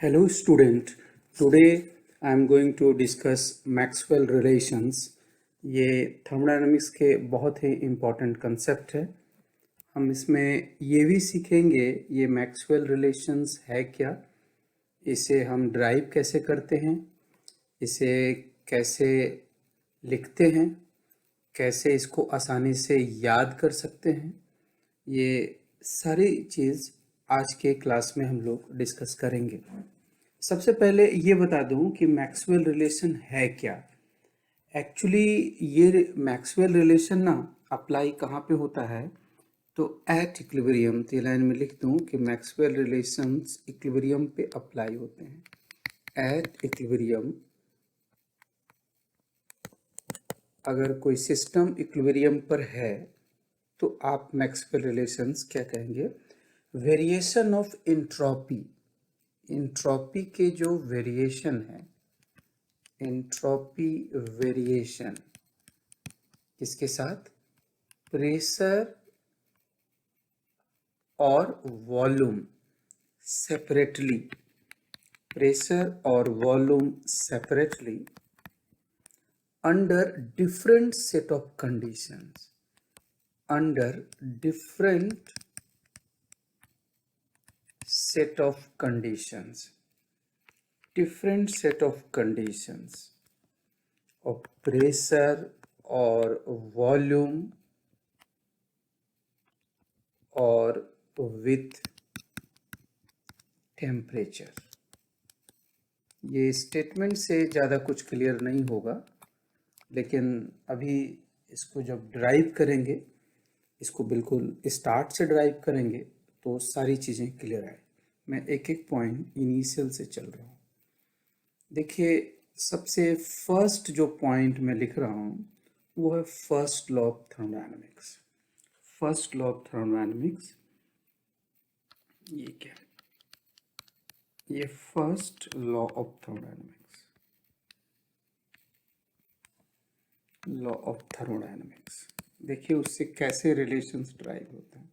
Hello student, today I am going to discuss Maxwell relations। ये thermodynamics के बहुत ही important concept है। हम इसमें ये भी सीखेंगे ये मैक्सवेल रिलेशंस है क्या, इसे हम ड्राइव कैसे करते हैं, इसे कैसे लिखते हैं, कैसे इसको आसानी से याद कर सकते हैं। ये सारी चीज़ आज के क्लास में हम लोग डिस्कस करेंगे। सबसे पहले ये बता दूं कि मैक्सवेल रिलेशन है क्या। एक्चुअली ये मैक्सवेल रिलेशन ना अप्लाई कहाँ पे होता है, तो एट इक्विलिब्रियम, तो लाइन में लिख दूं कि मैक्सवेल रिलेशंस इक्विलिब्रियम पे अप्लाई होते हैं। एट इक्विलिब्रियम, अगर कोई सिस्टम इक्विलिब्रियम पर है तो आप मैक्सवेल रिलेशंस क्या कहेंगे, वेरिएशन ऑफ इंट्रोपी, इंट्रोपी के जो वेरिएशन है, एंट्रोपी वेरिएशन किसके साथ, प्रेशर और वॉल्यूम सेपरेटली, प्रेशर और volume separately under different set of conditions, under different set of conditions, different set of conditions of pressure और वॉल्यूम और विथ टेम्परेचर। ये स्टेटमेंट से ज़्यादा कुछ क्लियर नहीं होगा, लेकिन अभी इसको जब ड्राइव करेंगे, इसको बिल्कुल स्टार्ट से ड्राइव करेंगे तो सारी चीज़ें क्लियर आए। मैं एक एक पॉइंट इनिशियल से चल रहा हूँ। देखिए, सबसे फर्स्ट जो पॉइंट मैं लिख रहा हूँ वो है first law of thermodynamics. First law of thermodynamics ये क्या है, ये first law of thermodynamics, law of thermodynamics. देखिए उससे कैसे रिलेशंस ड्राइव होते हैं।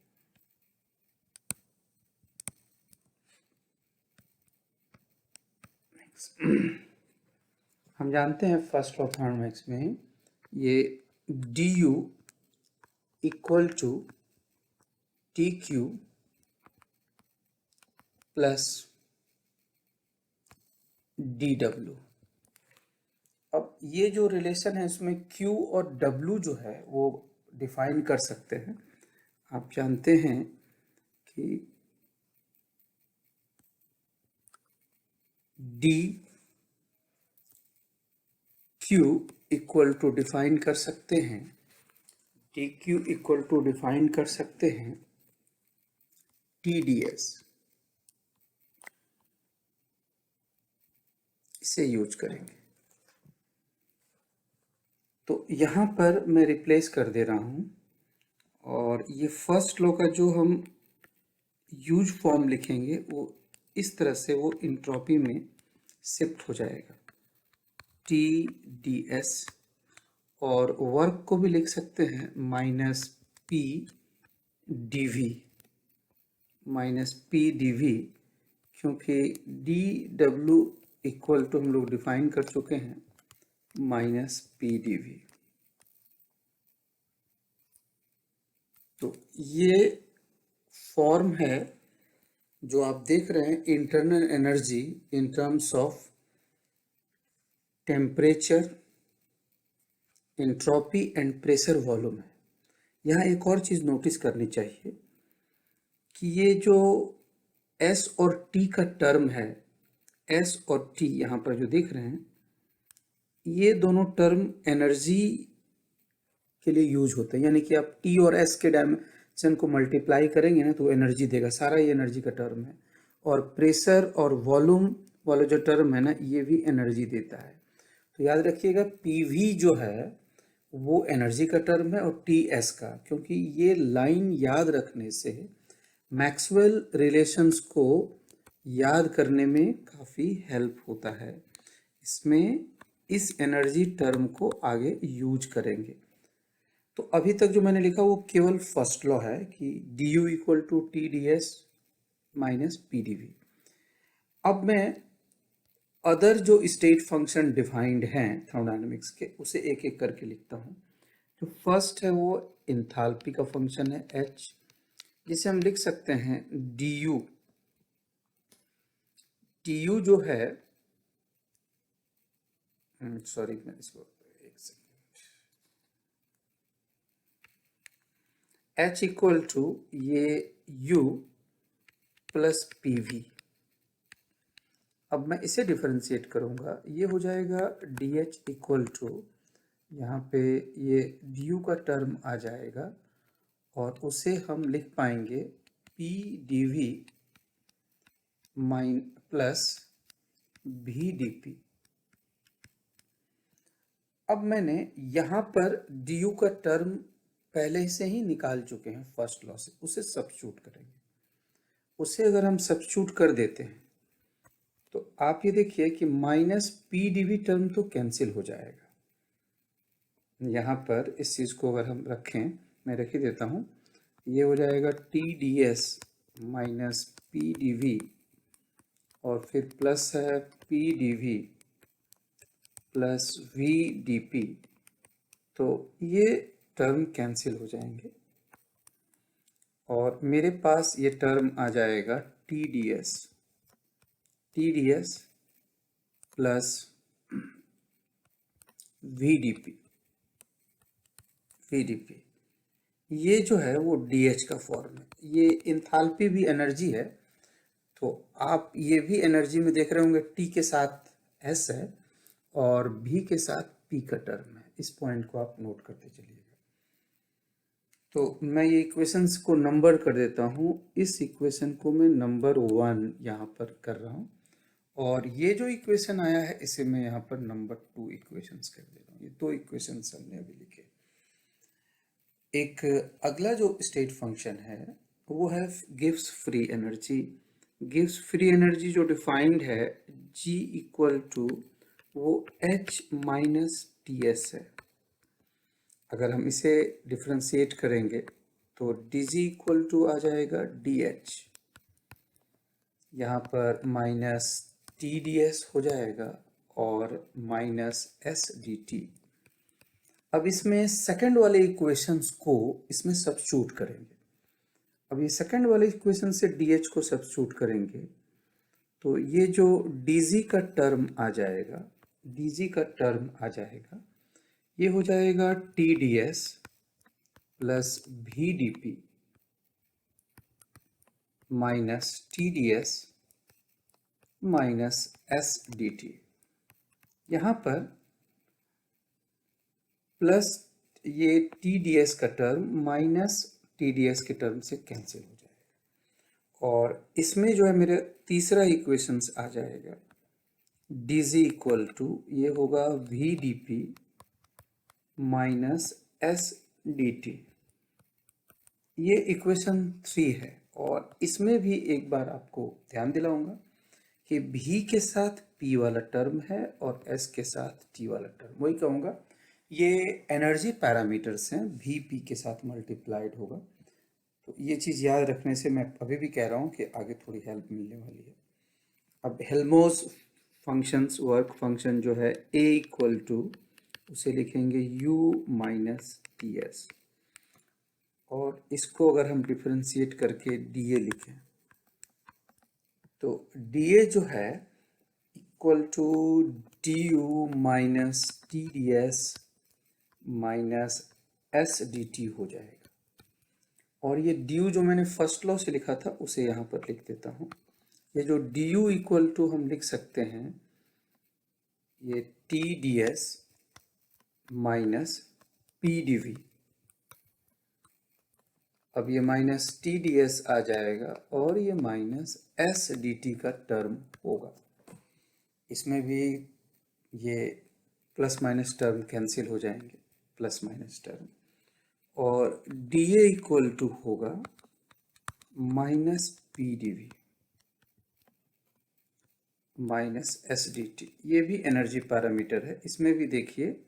हम जानते हैं फर्स्ट लॉ ऑफ थर्मोडायनामिक्स में ये D U equal to T Q plus D W. अब ये जो रिलेशन है इसमें Q और W जो है वो डिफाइन कर सकते हैं। आप जानते हैं कि D Q equal to define कर सकते हैं, D Q equal to define कर सकते हैं टी डी एस, इसे यूज करेंगे। तो यहाँ पर मैं रिप्लेस कर दे रहा हूँ और ये फर्स्ट लॉ का जो हम यूज फॉर्म लिखेंगे वो इस तरह से वो इंट्रोपी में शिफ्ट हो जाएगा, टी डी एस, और वर्क को भी लिख सकते हैं minus P D V, minus P D V, क्योंकि डी डब्ल्यू इक्वल टू हम लोग डिफाइन कर चुके हैं माइनस पी डी वी। तो ये फॉर्म है जो आप देख रहे हैं, internal energy in terms of temperature, entropy and pressure volume है। यहाँ एक और चीज़ नोटिस करनी चाहिए कि ये जो S और T का टर्म है, S और T यहाँ पर जो दिख रहे हैं, ये दोनों टर्म एनर्जी के लिए यूज होते हैं। यानी कि आप T और S के डायमेंशन को मल्टीप्लाई करेंगे ना तो एनर्जी देगा, सारा ये एनर्जी का टर्म है। और प्रेशर और वॉल्यूम वाला जो टर्म है ना, ये भी एनर्जी देता है। तो याद रखिएगा PV जो है वो एनर्जी का टर्म है और TS का, क्योंकि ये लाइन याद रखने से मैक्सवेल रिलेशंस को याद करने में काफ़ी हेल्प होता है। इसमें इस एनर्जी टर्म को आगे यूज करेंगे। तो अभी तक जो मैंने लिखा वो केवल फर्स्ट लॉ है कि D U equal to T D S minus P D V. अब मैं अदर जो स्टेट फंक्शन डिफाइंड हैं थर्मोडायनेमिक्स के उसे एक एक करके लिखता हूँ। जो फर्स्ट है वो इंथाल्पी का फंक्शन है एच, जिसे हम लिख सकते हैं डी यू। टी यू जो है, सॉरी मैं इसको एक सेकेंड, एच इक्वल टू ये यू प्लस पी वी। अब मैं इसे डिफरेंशिएट करूंगा, ये हो जाएगा डी एच इक्वल टू, यहाँ पे ये डी यू का टर्म आ जाएगा और उसे हम लिख पाएंगे P D V mine plus V D P. अब मैंने यहाँ पर डी यू का टर्म पहले से ही निकाल चुके हैं फर्स्ट लॉ से, उसे सब्स्टिट्यूट करेंगे। उसे अगर हम सब्स्टिट्यूट कर देते हैं तो आप ये देखिए कि minus P D V term तो कैंसिल हो जाएगा। यहाँ पर इस चीज़ को अगर हम रखें, मैं रख ही देता हूँ, ये हो जाएगा T D S minus P D V और फिर प्लस है P D V plus V D P. तो ये टर्म कैंसिल हो जाएंगे और मेरे पास ये टर्म आ जाएगा T D S plus V D P. ये जो है वो डी एच का फॉर्म है। ये इंथाल्पी भी एनर्जी है, तो आप ये भी एनर्जी में देख रहे होंगे टी के साथ एस है और भी के साथ पी का टर्म है। इस पॉइंट को आप नोट करते चलिएगा। तो मैं ये इक्वेशंस को नंबर कर देता हूँ। इस इक्वेशन को मैं नंबर 1 यहाँ पर कर रहा हूँ और ये जो इक्वेशन आया है इसे मैं यहाँ पर नंबर 2 इक्वेशंस कर दे रहा हूँ। ये 2 इक्वेशंस हमने अभी लिखे। एक अगला जो स्टेट फंक्शन है वो है gives free energy. Gives free energy जो डिफाइंड है G इक्वल टू वो H माइनस टी एस है। अगर हम इसे डिफ्रेंशिएट करेंगे तो डी जी इक्वल टू आ जाएगा डी एच, यहाँ पर माइनस टी डी एस हो जाएगा और माइनस एस डी टी। अब इसमें सेकंड वाले इक्वेशंस को इसमें सब्स्टिट्यूट करेंगे। अब ये सेकंड वाले इक्वेशन से डी एच को सब्स्टिट्यूट करेंगे तो ये जो डी जी का टर्म आ जाएगा, ये हो जाएगा T D S plus V D P minus T D S minus S D T. यहाँ पर प्लस ये टी डी एस का term minus T D S के टर्म से कैंसिल हो जाएगा और इसमें जो है मेरे तीसरा इक्वेशंस आ जाएगा डी जी इक्वल टू, ये होगा V D P minus S D T. ये इक्वेशन 3 है और इसमें भी एक बार आपको ध्यान दिलाऊंगा कि भी के साथ पी वाला टर्म है और एस के साथ टी वाला टर्म। वही कहूँगा ये एनर्जी पैरामीटर्स हैं, भी पी के साथ मल्टीप्लाइड होगा। तो ये चीज़ याद रखने से मैं अभी भी कह रहा हूँ कि आगे थोड़ी हेल्प मिलने वाली है। अब हेल्महोल्ट्ज फंक्शंस, वर्क फंक्शन जो है ए इक्वल टू, उसे लिखेंगे u माइनस टी एस और इसको अगर हम डिफरेंशिएट करके डी ए लिखें तो डी ए जो है equal to D U minus T D S minus S D T हो जाएगा। और ये डी यू जो मैंने फर्स्ट लॉ से लिखा था उसे यहाँ पर लिख देता हूँ। ये जो डी यू इक्वल टू हम लिख सकते हैं ये T D S minus P D V. अब ये माइनस टी डी एस आ जाएगा और ये माइनस एस डी टी का टर्म होगा। इसमें भी ये प्लस माइनस टर्म कैंसिल हो जाएंगे, प्लस माइनस टर्म, और डी ए इक्वल टू होगा minus P D V minus S D T. ये भी एनर्जी पैरामीटर है। इसमें भी देखिए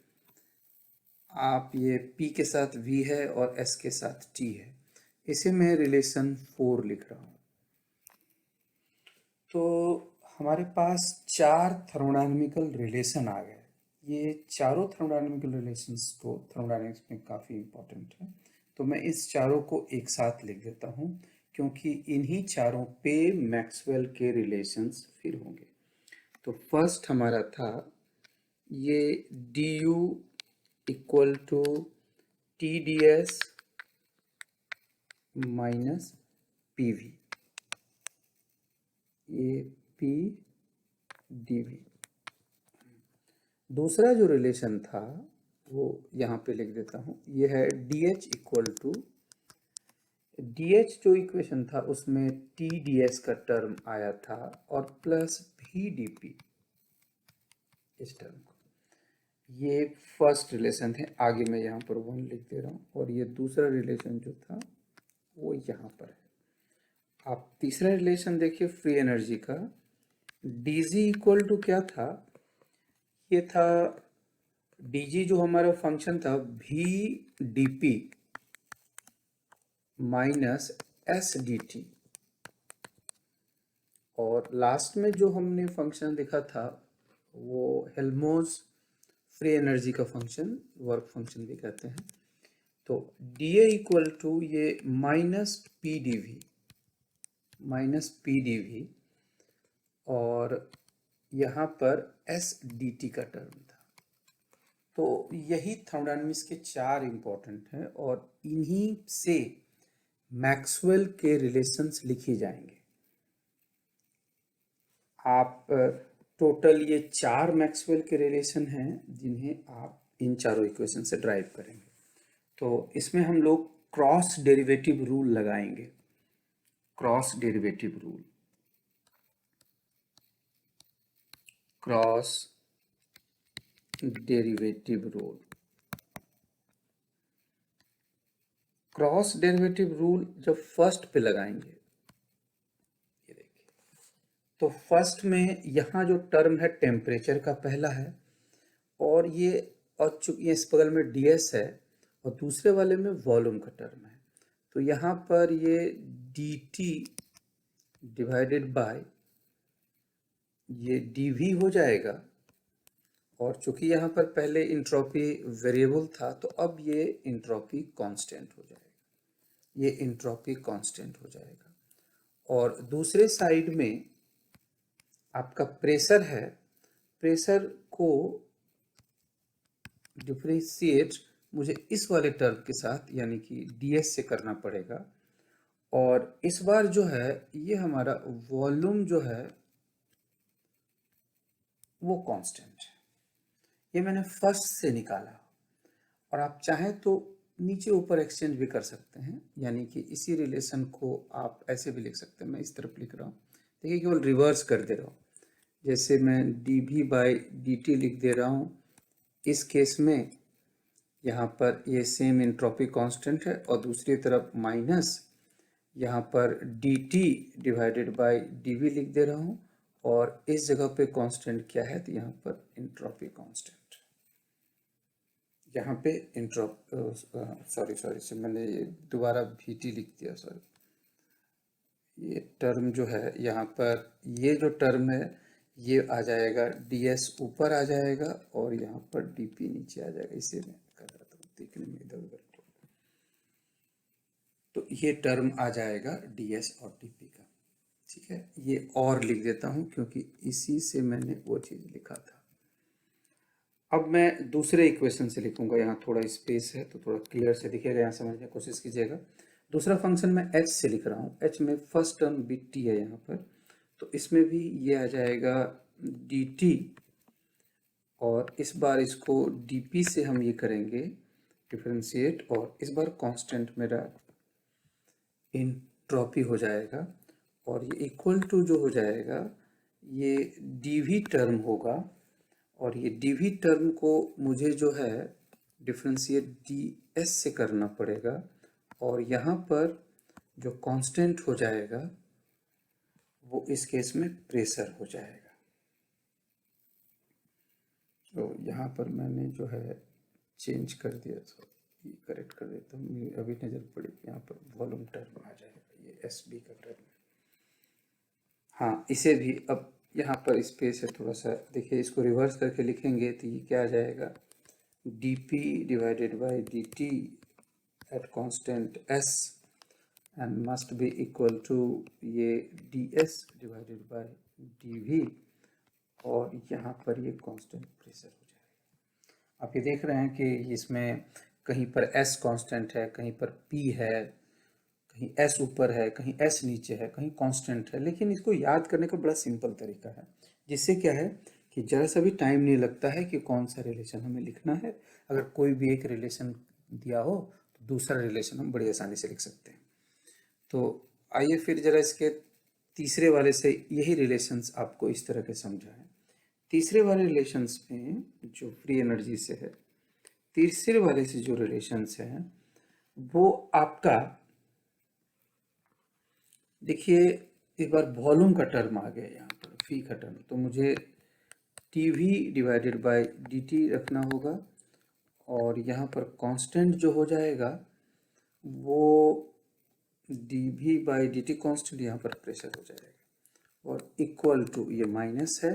आप, ये P के साथ V है और S के साथ T है। इसे मैं रिलेशन 4 लिख रहा हूँ। तो हमारे पास 4 थर्मोडायनामिकल रिलेशन आ गए। ये चारों थर्मोडायनामिकल रिलेशंस को थर्मोडायनामिक्स में काफ़ी इम्पोर्टेंट है, तो मैं इस चारों को एक साथ लिख देता हूँ क्योंकि इन्हीं चारों पे मैक्सवेल के रिलेशंस फिर होंगे। तो फर्स्ट हमारा था ये D U equal to T D S minus P V, ये पी डी वी। दूसरा जो रिलेशन था वो यहाँ पे लिख देता हूँ, ये है D H equal to D H, जो इक्वेशन था उसमें टी डी एस का टर्म आया था और प्लस भी डी पी इस टर्म को। ये फर्स्ट रिलेशन है, आगे मैं यहाँ पर 1 लिख दे रहा हूँ, और ये दूसरा रिलेशन जो था वो यहाँ पर है। आप तीसरा रिलेशन देखिए फ्री एनर्जी का, डी जी इक्वल टू क्या था, ये था डी जी जो हमारा फंक्शन था भी D P minus S D T, और लास्ट में जो हमने फंक्शन देखा था वो हेल्महोल्ट्ज फ्री एनर्जी का फंक्शन, वर्क फंक्शन भी कहते हैं। तो डी ए इक्वल टू ये माइनस पी डी वी, और यहाँ पर एस डी टी का टर्म था। तो यही थर्मोडायनामिक्स के 4 इंपॉर्टेंट हैं और इन्हीं से मैक्सवेल के रिलेशंस लिखी जाएंगे। आप टोटल ये 4 मैक्सवेल के रिलेशन हैं जिन्हें आप इन चारों इक्वेशन से ड्राइव करेंगे। तो इसमें हम लोग क्रॉस डेरिवेटिव रूल लगाएंगे। Cross derivative rule, cross derivative rule, cross derivative rule जब फर्स्ट पे लगाएंगे, ये देखिए, तो फर्स्ट में यहाँ जो टर्म है टेम्परेचर का पहला है, और ये और चूंकि इस बगल में ds है और दूसरे वाले में वॉल्यूम का टर्म है, तो यहाँ पर ये dt डिवाइडेड बाय ये dv हो जाएगा, और चूंकि यहाँ पर पहले इंट्रोपी वेरिएबल था तो अब ये इंट्रोपी कांस्टेंट हो जाएगा, ये इंट्रोपी कांस्टेंट हो जाएगा। और दूसरे साइड में आपका प्रेशर है, प्रेशर को डिफरेंशिएट मुझे इस वाले टर्म के साथ यानी कि ds से करना पड़ेगा, और इस बार जो है ये हमारा वॉल्यूम जो है वो कांस्टेंट है, ये मैंने फर्स्ट से निकाला। और आप चाहें तो नीचे ऊपर एक्सचेंज भी कर सकते हैं, यानी कि इसी रिलेशन को आप ऐसे भी लिख सकते हैं। मैं इस तरफ लिख रहा हूँ, देखिए केवल रिवर्स कर दे रहा हूँ, जैसे मैं dv बाई dt लिख दे रहा हूँ, इस केस में यहाँ पर ये सेम इंट्रोपी कांस्टेंट है, और दूसरी तरफ माइनस यहाँ पर dt डिवाइडेड बाय dv लिख दे रहा हूँ, और इस जगह पे कांस्टेंट क्या है, तो यहाँ पर इंट्रोपी कांस्टेंट, यहाँ पे सॉरी मैंने ये दोबारा vt लिख दिया, सॉरी। ये टर्म जो है यहाँ पर, ये जो टर्म है ये आ जाएगा ds ऊपर आ जाएगा और यहाँ पर dp नीचे आ जाएगा, इसे मैं कर रहा था देखने में इधर उधर, तो ये टर्म आ जाएगा ds और dp का, ठीक है। ये और लिख देता हूँ क्योंकि इसी से मैंने वो चीज़ लिखा था। अब मैं दूसरे इक्वेशन से लिखूंगा, यहाँ थोड़ा स्पेस है तो थोड़ा क्लियर से दिखेगा, यहाँ समझने की कोशिश कीजिएगा। दूसरा फंक्शन मैं h से लिख रहा हूँ, h में फर्स्ट टर्म भी t है यहाँ पर, तो इसमें भी ये आ जाएगा dt, और इस बार इसको dp से हम ये करेंगे डिफरेंशिएट, और इस बार कांस्टेंट मेरा इंट्रोपी हो जाएगा, और ये इक्वल टू जो हो जाएगा ये dv टर्म होगा, और ये dv टर्म को मुझे जो है डिफरेंशिएट ds से करना पड़ेगा, और यहाँ पर जो कांस्टेंट हो जाएगा वो इस केस में प्रेशर हो जाएगा। तो यहाँ पर मैंने जो है चेंज कर दिया, ये करेक्ट कर देता हूँ, अभी नज़र पड़ी, यहाँ पर वॉल्यूम टर्म आ जाएगा, ये एस बी का टर्म। हाँ, इसे भी अब यहाँ पर स्पेस है थोड़ा सा, देखिए इसको रिवर्स करके लिखेंगे तो ये क्या आ जाएगा, dp divided by dt at constant s and must be equal to ये ds डिवाइडेड बाई dv, और यहाँ पर ये कांस्टेंट प्रेशर हो जाएगा। आप ये देख रहे हैं कि इसमें कहीं पर s कांस्टेंट है, कहीं पर p है, कहीं s ऊपर है, कहीं s नीचे है, कहीं कांस्टेंट है, लेकिन इसको याद करने का बड़ा सिंपल तरीका है, जिससे क्या है कि जरा सा भी टाइम नहीं लगता है कि कौन सा रिलेशन हमें लिखना है। अगर कोई भी एक रिलेशन दिया हो तो दूसरा रिलेशन हम बड़ी आसानी से लिख सकते हैं। तो आइए फिर जरा इसके तीसरे वाले से यही रिलेशंस आपको इस तरह के समझाएं। तीसरे वाले रिलेशंस में जो फ्री एनर्जी से है, तीसरे वाले से जो रिलेशंस है वो आपका, देखिए इस बार वॉल्यूम का टर्म आ गया यहाँ पर, फी का टर्म, तो मुझे टीवी डिवाइडेड बाय dt रखना होगा, और यहाँ पर कांस्टेंट जो हो जाएगा वो dv बाई dt कांस्टेंट, यहाँ पर प्रेशर हो जाएगा, और इक्वल टू ये माइनस है,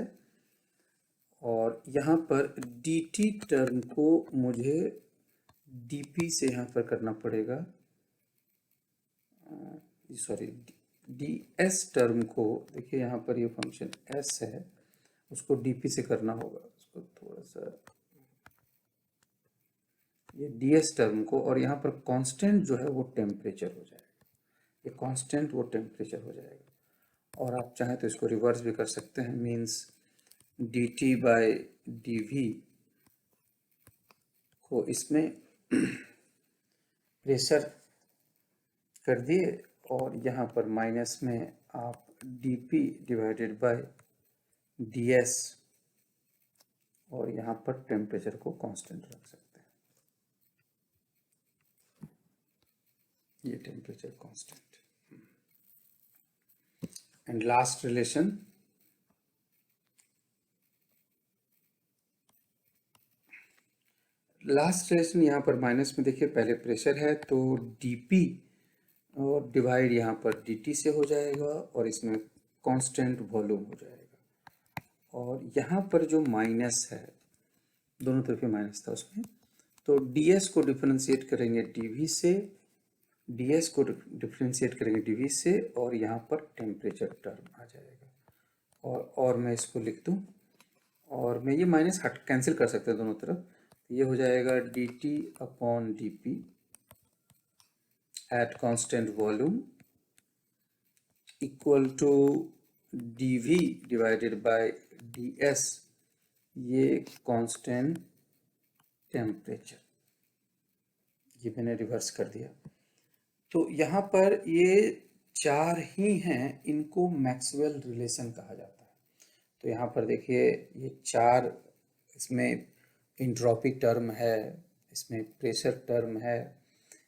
और यहाँ पर dt टर्म को मुझे dp से यहाँ पर करना पड़ेगा, सॉरी ds टर्म को, देखिए यहाँ पर ये फंक्शन s है, उसको dp से करना होगा, उसको थोड़ा सा ये ds टर्म को, और यहाँ पर कांस्टेंट जो है वो टेम्परेचर हो जाएगा, ये कांस्टेंट वो टेम्परेचर हो जाएगा। और आप चाहें तो इसको रिवर्स भी कर सकते हैं, मीन्स dt बाय dv को इसमें प्रेशर कर दिए, और यहाँ पर माइनस में आप dp डिवाइडेड बाय ds, और यहाँ पर टेम्परेचर को कांस्टेंट रख सकते हैं, ये temperature constant. And last relation, यहाँ पर माइनस में देखिए पहले प्रेशर है तो dp और डिवाइड यहाँ पर dt से हो जाएगा, और इसमें कांस्टेंट वॉल्यूम हो जाएगा, और यहाँ पर जो माइनस है, दोनों तरफ ही माइनस था उसमें, तो ds को डिफरेंशिएट करेंगे dv से, ds को डिफरेंशिएट करेंगे dv से, और यहाँ पर टेम्परेचर टर्म आ जाएगा, और मैं इसको लिख दूँ, और मैं ये माइनस हट कैंसिल कर सकते हैं दोनों तरफ, ये हो जाएगा dt upon dp at constant volume equal to dv divided by ds, ये कांस्टेंट टेम्परेचर, ये मैंने रिवर्स कर दिया। तो यहाँ पर ये चार ही हैं, इनको मैक्सवेल रिलेशन कहा जाता है। तो यहाँ पर देखिए ये चार, इसमें इंट्रोपिक टर्म है, इसमें प्रेशर टर्म है,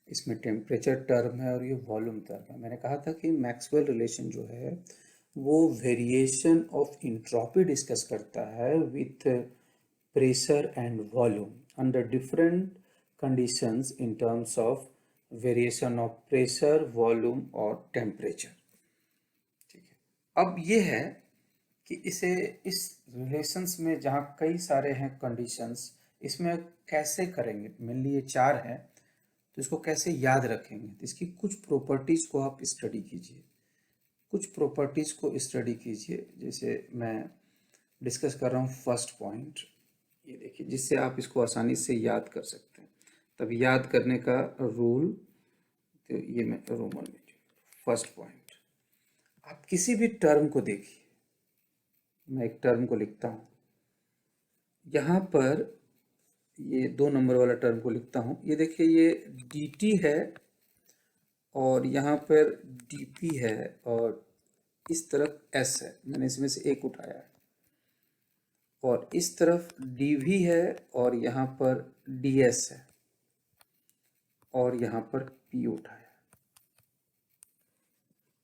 इसमें टेम्परेचर टर्म है, और ये वॉल्यूम टर्म है। मैंने कहा था कि मैक्सवेल रिलेशन जो है वो वेरिएशन ऑफ इंट्रोपी डिस्कस करता है with pressure and volume under different conditions in terms of variation of pressure, volume और टेम्परेचर। ठीक है, अब ये है कि इसे इस रिलेशंस में जहाँ कई सारे हैं कंडीशंस, इसमें कैसे करेंगे, मेनली ये चार हैं, तो इसको कैसे याद रखेंगे, तो इसकी कुछ प्रॉपर्टीज़ को आप स्टडी कीजिए, कुछ प्रॉपर्टीज़ को स्टडी कीजिए। जैसे मैं डिस्कस कर रहा हूँ फर्स्ट पॉइंट, ये देखिए, जिससे आप इसको आसानी से याद कर सकते हैं। तब याद करने का रूल, तो ये मैं रोमन में, फर्स्ट पॉइंट, आप किसी भी टर्म को देखिए, मैं एक टर्म को लिखता हूँ, यहाँ पर ये 2 नंबर वाला टर्म को लिखता हूँ, ये देखिए ये dt है, और यहाँ पर dp है, और इस तरफ s है, मैंने इसमें से एक उठाया है, और इस तरफ dv है, और यहाँ पर ds है, और यहाँ पर p उठाया।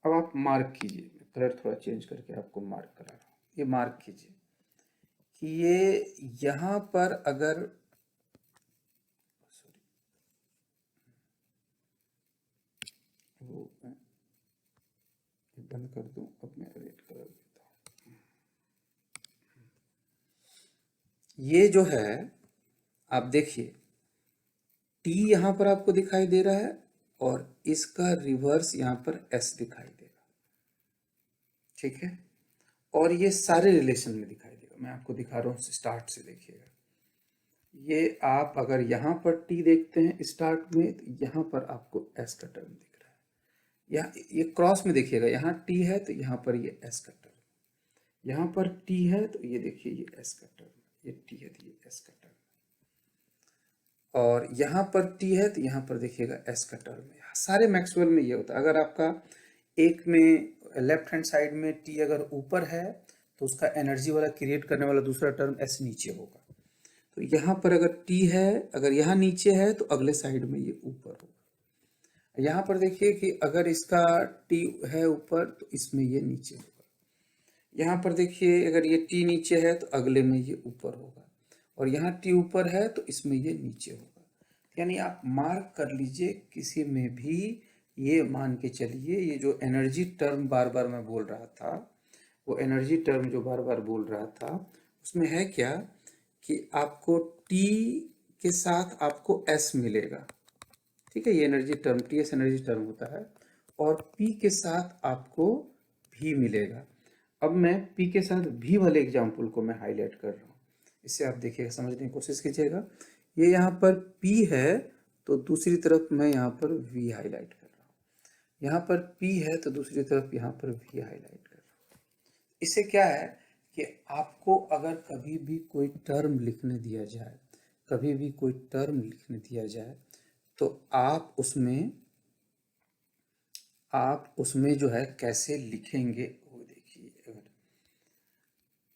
अब आप मार्क कीजिए, कलर थोड़ा चेंज करके आपको मार्क करा रहा हूँ, ये मार्क कीजिए कि ये यहाँ पर अगर, सॉरी वो मैं बंद कर दूँ, अब मैं रेड कलर देता हूँ, ये जो है आप देखिए टी यहाँ पर आपको दिखाई दे रहा है और इसका रिवर्स यहाँ पर एस दिखाई देगा, ठीक है। और ये सारे रिलेशन में दिखाई देगा। मैं आपको दिखा रहा हूँ स्टार्ट से, देखिएगा ये आप अगर यहाँ पर टी देखते हैं स्टार्ट में तो यहाँ पर आपको एस का टर्म दिख रहा है। यहाँ ये क्रॉस में देखिएगा, यहाँ टी है तो यहाँ पर ये एस का टर्म, यहाँ पर टी है तो ये देखिए ये एस का टर्म, ये टी है तो ये एस का टर्म, और यहाँ पर टी है तो यहाँ पर देखिएगा एस का टर्म है। सारे मैक्सवेल में ये होता है। अगर आपका एक में लेफ्ट हैंड साइड में टी अगर ऊपर है तो उसका एनर्जी वाला क्रिएट करने वाला दूसरा टर्म एस नीचे होगा। तो यहाँ पर अगर टी है, अगर यहाँ नीचे है तो अगले साइड में ये ऊपर होगा। यहाँ पर देखिए कि अगर इसका टी है ऊपर तो इसमें ये नीचे होगा। यहाँ पर देखिए अगर ये टी नीचे है तो अगले में ये ऊपर होगा, और यहाँ टी ऊपर है तो इसमें ये नीचे होगा। यानी आप मार्क कर लीजिए किसी में भी ये मान के चलिए, ये जो एनर्जी टर्म बार बार मैं बोल रहा था, वो एनर्जी टर्म जो बार बार बोल रहा था उसमें है क्या कि आपको T के साथ आपको S मिलेगा, ठीक है। ये energy term TS energy term होता है, और P के साथ आपको V मिलेगा। अब मैं P के साथ V वाले एग्जाम्पल को मैं हाईलाइट कर रहा हूँ, इससे आप देखिएगा, समझने की कोशिश कीजिएगा। ये यहाँ पर P है तो दूसरी तरफ मैं यहाँ पर V हाईलाइट कर रहा हूँ, यहाँ पर P है तो दूसरी तरफ यहाँ पर V हाईलाइट कर रहा हूँ। इससे क्या है कि आपको अगर कभी भी कोई टर्म लिखने दिया जाए, कभी भी कोई टर्म लिखने दिया जाए तो आप उसमें जो है कैसे लिखेंगे वो देखिए। अगर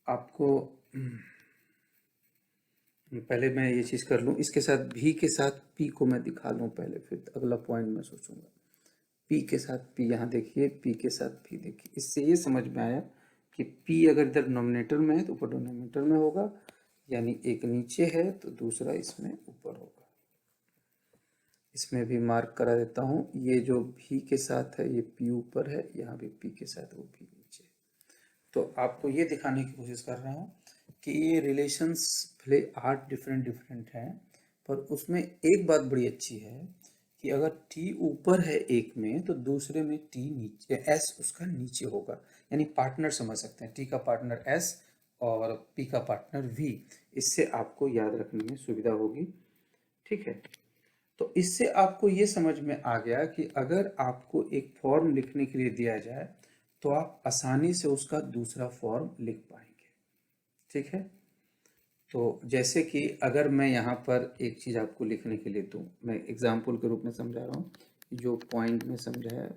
आपको पहले मैं ये चीज़ कर लूँ, इसके साथ भी के साथ पी को मैं दिखा लूँ पहले, फिर अगला पॉइंट मैं सोचूंगा। पी के साथ पी, यहाँ देखिए पी के साथ पी देखिए, इससे ये समझ में आया कि पी अगर इधर डिनोमिनेटर में है तो ऊपर डिनोमिनेटर में होगा, यानी एक नीचे है तो दूसरा इसमें ऊपर होगा। इसमें भी मार्क करा देता हूँ, ये जो भी के साथ है ये पी ऊपर है, यहाँ भी पी के साथ वो भी नीचे है। तो आपको ये दिखाने की कोशिश कर रहा हूँ कि ये रिलेशंस भले 8 डिफरेंट हैं, पर उसमें एक बात बड़ी अच्छी है कि अगर टी ऊपर है एक में तो दूसरे में टी नीचे, एस उसका नीचे होगा। यानी पार्टनर समझ सकते हैं, टी का पार्टनर एस और पी का पार्टनर वी। इससे आपको याद रखने में सुविधा होगी, ठीक है। तो इससे आपको ये समझ में आ गया कि अगर आपको एक फॉर्म लिखने के लिए दिया जाए तो आप आसानी से उसका दूसरा फॉर्म लिख पाएंगे, ठीक है। तो जैसे कि अगर मैं यहाँ पर एक चीज़ आपको लिखने के लिए दूँ, मैं एग्जाम्पल के रूप में समझा रहा हूँ, जो पॉइंट में समझाया।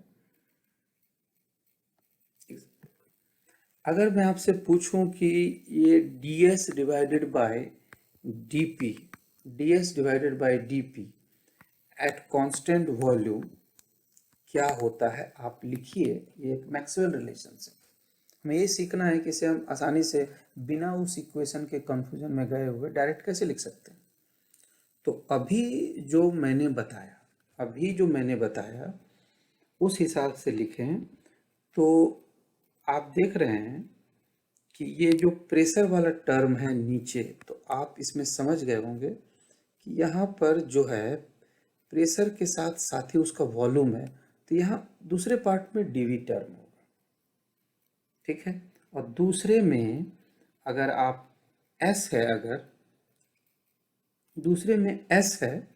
अगर मैं आपसे पूछूं कि ये ds divided by dp, ds divided by dp at constant volume क्या होता है, आप लिखिए। ये एक मैक्सवेल रिलेशनशिप, हमें ये सीखना है कि इसे हम आसानी से बिना उस इक्वेशन के कंफ्यूजन में गए हुए डायरेक्ट कैसे लिख सकते हैं। तो अभी जो मैंने बताया उस हिसाब से लिखें तो आप देख रहे हैं कि ये जो प्रेशर वाला टर्म है नीचे, तो आप इसमें समझ गए होंगे कि यहाँ पर जो है प्रेशर के साथ साथ ही उसका वॉल्यूम है, तो यहाँ दूसरे पार्ट में डीवी टर्म होगा, ठीक है। और दूसरे में अगर आप एस है, अगर दूसरे में एस है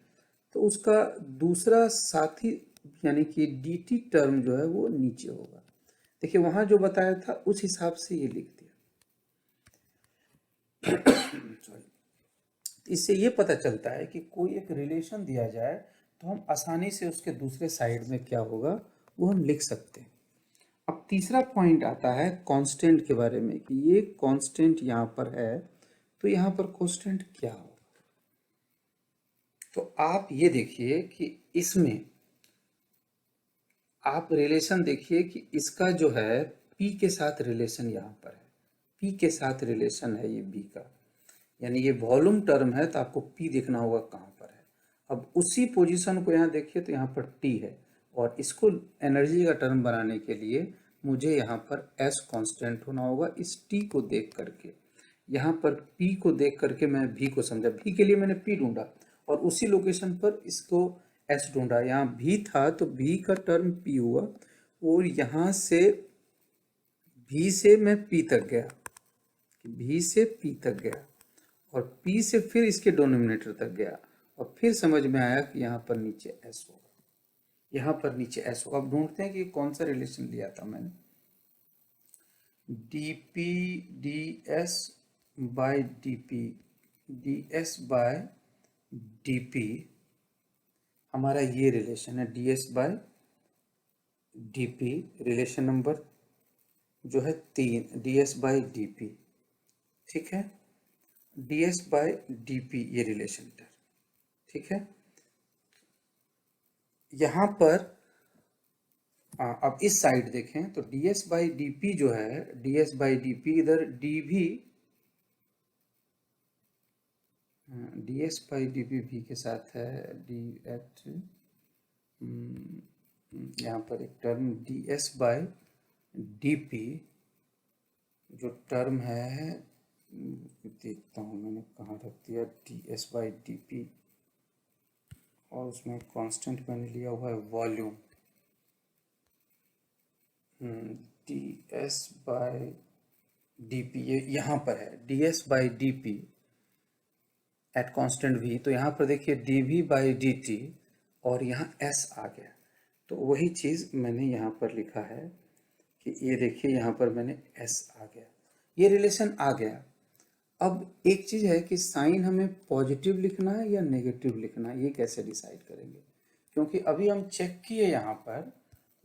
तो उसका दूसरा साथी यानी कि dt टर्म जो है वो नीचे होगा। देखिए वहां जो बताया था उस हिसाब से ये लिख दिया। सॉरी। इससे ये पता चलता है कि कोई एक रिलेशन दिया जाए तो हम आसानी से उसके दूसरे साइड में क्या होगा वो हम लिख सकते हैं। अब तीसरा पॉइंट आता है कांस्टेंट के बारे में कि ये कांस्टेंट यहाँ पर है तो यहाँ पर कांस्टेंट क्या होगा। तो आप ये देखिए कि इसमें आप रिलेशन देखिए कि इसका जो है P के साथ रिलेशन यहाँ पर है, P के साथ रिलेशन है ये B का, यानी ये वॉल्यूम टर्म है तो आपको P देखना होगा कहाँ पर है। अब उसी पोजीशन को यहाँ देखिए तो यहाँ पर T है, और इसको एनर्जी का टर्म बनाने के लिए मुझे यहाँ पर S कांस्टेंट होना होगा इस T को देख करके। यहाँ पर P को देख करके मैं V को समझा, V के लिए मैंने P ढूंढा और उसी लोकेशन पर इसको S ढूंढा। यहाँ V था तो V का टर्म P हुआ और यहाँ से V से मैं P तक गया, V से P तक गया और P से फिर इसके डिनोमिनेटर तक गया और फिर समझ में आया कि यहाँ पर नीचे S होगा, यहाँ पर नीचे S होगा। अब ढूंढते हैं कि कौन सा रिलेशन लिया था मैंने। dp ds by dp ds by dp हमारा ये रिलेशन है, ds by dp relation number जो है 3, ds बाय dp, ठीक है, ds बाय dp ये रिलेशन टर्म, ठीक है। यहाँ पर अब इस साइड देखें तो ds बाई डी जो है, ds बाई डी इधर dv, ds बाई डी भी के साथ है, डी एट यहाँ पर एक टर्म ds बाई डी जो टर्म है, देखता हूँ मैंने कहाँ रख दिया, ds बाई डी और उसमें कांस्टेंट मैंने लिया हुआ है वॉल्यूम, ds बाय dp ये यहाँ पर है, ds by dp at constant v, तो यहाँ पर देखिए dv बाई dt और यहाँ s आ गया। तो वही चीज़ मैंने यहाँ पर लिखा है कि ये देखिए यहाँ पर मैंने s आ गया, ये रिलेशन आ गया। अब एक चीज़ है कि साइन हमें पॉजिटिव लिखना है या नेगेटिव लिखना है, ये कैसे डिसाइड करेंगे, क्योंकि अभी हम चेक किए यहाँ पर,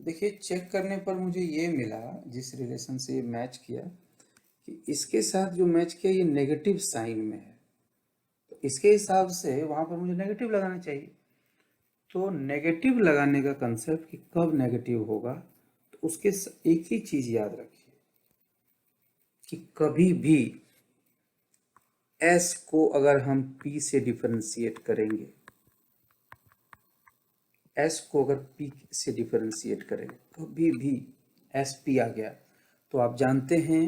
देखिए चेक करने पर मुझे ये मिला, जिस रिलेशन से ये मैच किया कि इसके साथ जो मैच किया ये नेगेटिव साइन में है, तो इसके हिसाब से वहाँ पर मुझे नेगेटिव लगाना चाहिए। तो नेगेटिव लगाने का कंसेप्ट कि कब नेगेटिव होगा, तो उसके एक ही चीज़ याद रखिए कि कभी भी S को अगर हम P से डिफरेंशिएट करेंगे, S को अगर P से डिफरेंशिएट करेंगे, कभी भी एस पी आ गया तो आप जानते हैं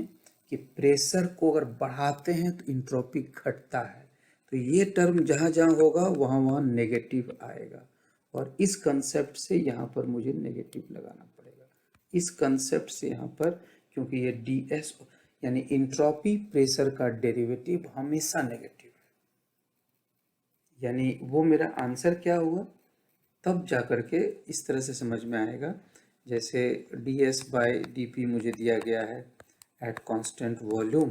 कि प्रेशर को अगर बढ़ाते हैं तो इंट्रोपी घटता है, तो ये टर्म जहाँ जहाँ होगा वहाँ वहाँ नेगेटिव आएगा और इस कंसेप्ट से यहाँ पर मुझे नेगेटिव लगाना पड़ेगा, इस कंसेप्ट से यहाँ पर, क्योंकि ये डी एस यानी इंट्रोपी प्रेशर का डेरिवेटिव हमेशा नेगेटिव है, यानी वो मेरा आंसर क्या हुआ, तब जा कर के इस तरह से समझ में आएगा। जैसे ds बाई डी मुझे दिया गया है एट कांस्टेंट वॉल्यूम,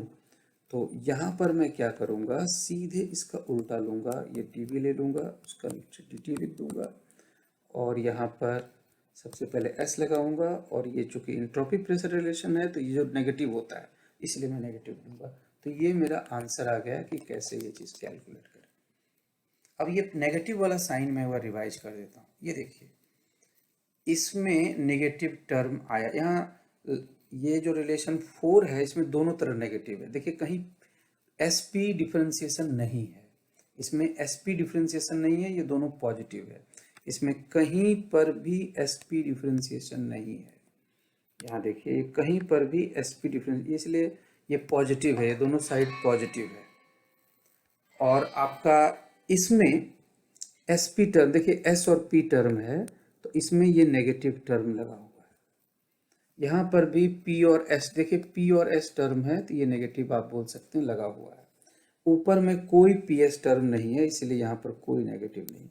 तो यहाँ पर मैं क्या करूँगा, सीधे इसका उल्टा लूँगा, ये dv ले लूँगा, उसका नीचे dt लिख दूँगा और यहाँ पर सबसे पहले s लगाऊंगा और ये चूँकि इंट्रोपी प्रेशर रिलेशन है तो ये जो नेगेटिव होता है इसलिए मैं नेगेटिव लूँगा। तो ये मेरा आंसर आ गया कि कैसे ये चीज़ कैलकुलेट करें। अब ये नेगेटिव वाला साइन मैं वह रिवाइज कर देता हूँ, ये देखिए इसमें नेगेटिव टर्म आया, यहाँ ये जो रिलेशन 4 है इसमें दोनों तरफ नेगेटिव है, देखिए कहीं sp डिफरेंशिएशन नहीं है, इसमें sp डिफरेंशिएशन नहीं है, ये दोनों पॉजिटिव है, इसमें कहीं पर भी sp डिफरेंशिएशन नहीं है, यहाँ देखिए कहीं पर भी sp डिफरेंस, इसलिए ये पॉजिटिव है, ये दोनों साइड पॉजिटिव है। और आपका इसमें sp टर्म देखिए s और p टर्म है तो इसमें ये नेगेटिव टर्म लगा हुआ है, यहाँ पर भी p और s, देखिए p और s टर्म है तो ये नेगेटिव आप बोल सकते हैं लगा हुआ है, ऊपर में कोई ps टर्म नहीं है इसलिए यहाँ पर कोई नेगेटिव नहीं,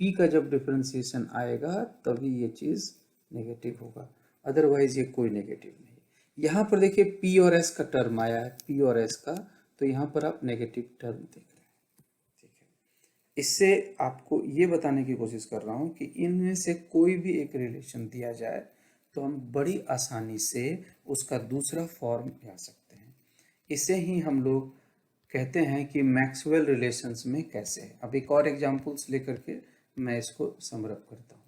p का जब डिफरेंशिएशन आएगा तभी ये चीज़ नेगेटिव होगा, अदरवाइज ये कोई नेगेटिव नहीं। यहाँ पर देखिए p और s का टर्म आया है, p और s का, तो यहाँ पर आप नेगेटिव टर्म देख रहे हैं, ठीक है। इससे आपको ये बताने की कोशिश कर रहा हूँ कि इनमें से कोई भी एक रिलेशन दिया जाए तो हम बड़ी आसानी से उसका दूसरा फॉर्म ला सकते हैं, इसे ही हम लोग कहते हैं कि मैक्सवेल रिलेशंस में कैसे है। अब एक और एग्जांपल्स लेकर के मैं इसको समरअप करता हूँ,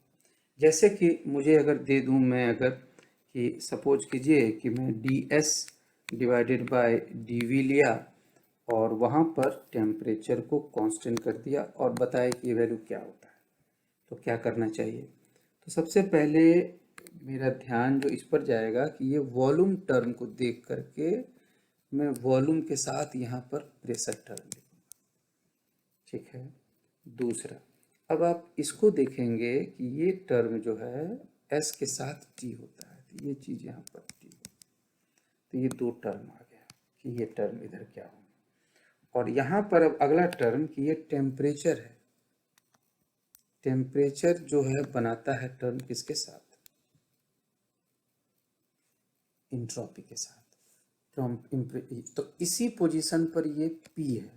जैसे कि मुझे अगर दे दूँ मैं, अगर कि सपोज कीजिए कि मैं D S divided by D V लिया और वहाँ पर टेम्परेचर को कांस्टेंट कर दिया और बताया कि ये वैल्यू क्या होता है, तो क्या करना चाहिए। तो सबसे पहले मेरा ध्यान जो इस पर जाएगा कि ये वॉल्यूम टर्म को देख करके मैं वॉल्यूम के साथ यहाँ पर प्रेशर टर्म लिखूँगा, ठीक है। दूसरा, अब आप इसको देखेंगे कि ये टर्म जो है एस के साथ टी होता है, तो ये चीज़ यहाँ पर टी, तो ये दो टर्म आ गया कि ये टर्म इधर क्या होंगे। और यहाँ पर अब अगला टर्म कि ये टेम्परेचर है, टेम्परेचर जो है बनाता है टर्म किसके साथ, इंट्रोपी के साथ। तो इसी पोजीशन पर ये P है।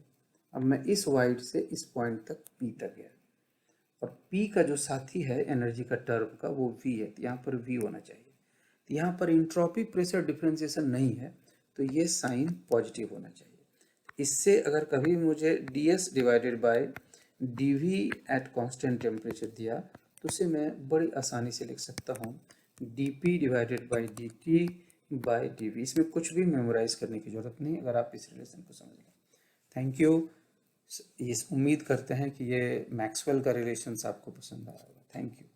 अब मैं इस वाइड से इस पॉइंट तक P तक गया, और P का जो साथी है एनर्जी का टर्म का वो V है, तो यहाँ पर V होना चाहिए। तो यहाँ पर इंट्रोपी प्रेशर डिफरेंशिएशन नहीं है, तो ये साइन पॉजिटिव होना चाहिए। इससे अगर कभी मुझे ds divided by dv at constant temperature दिया, तो उसे मैं बड़ी आसानी से लिख सकता हूँ dp divided by dt by dv। इसमें कुछ भी मेमोराइज करने की ज़रूरत नहीं अगर आप इस रिलेशन को समझ लें। Thank you. ये उम्मीद करते हैं कि ये मैक्सवेल का रिलेशंस आपको पसंद आया होगा। Thank you.